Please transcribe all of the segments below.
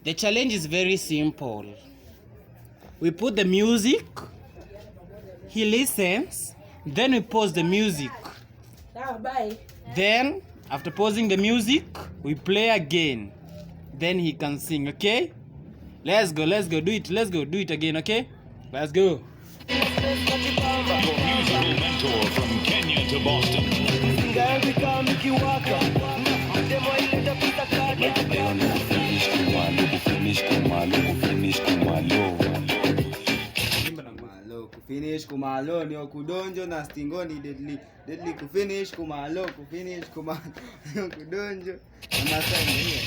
The challenge is very simple. We put the music, he listens, then we pause the music. Bye. Then, after pausing the music, we play again. Then he can sing, okay? Let's go, do it again, okay? Let's go. Your musical mentor from Kenya to Boston. Kufinish kumalo ni okudonjo na stingoni deadly kufinish kumalo okudonjo na sign hiyo.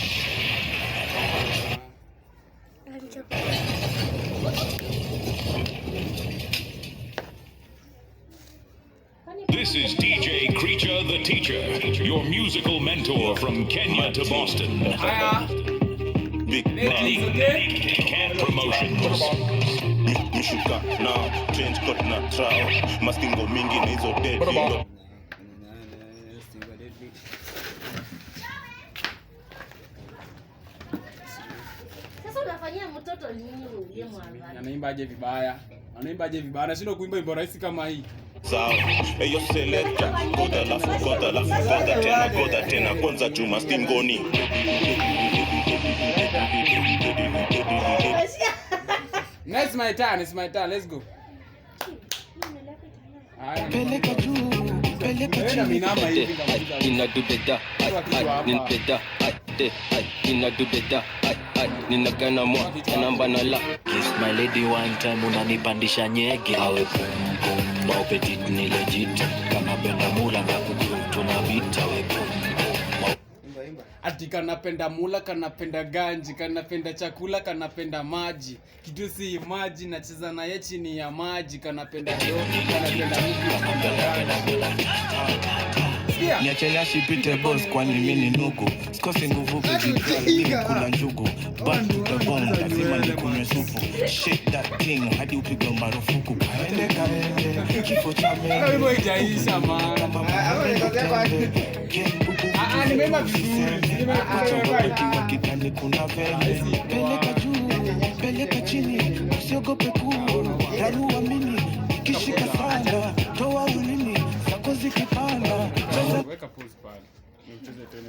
This is DJ Creature the Teacher, your musical mentor from Kenya to Boston. Big Can Promotions. Mishuka na change cut na trao mastingo mingi na hizo dead Stingo deadly. Sasa unafanyia mtoto nini ule mwanzo? Anaimbaje vibaya? Anashindwa kuimba wimbo rahisi kama hii. sawa. Eyo selector goda tena kwanza chuma stingoni. It's my turn. Let's go. Peleka juu, peleka Minama hivi Nina do the da, nina do the da, nina gana mwa, namba na la. Kiss my lady one time unanipandisha nyege. Awe pum pum, mau petit ni legit. Kama benda mula na kuku tunapita we pum pum. Ati kanapenda mula, kanapenda ganji, kanapenda chakula, kanapenda maji. Kitu si maji, nacheza na yeye chini ya maji. Kanapenda yote, kanapenda mtu. Niachela sipite boss kwani mimi ni ndugu. Sikosi nguvu kujikali kula njugu. Bad to the bone lazima nikunywe supu. Shake that thing hadi upigwe marufuku. Kaende kifo cha mimi. Wewe haijaisha maana. Nimemba vizuri. Kwa kitani kuna vele. Peleka juu, peleka chini. Usiogope kuu. Darua mimi kishika sana. Toa ulimi zako zikipanda. Weka pause pale. Nimcheze tena.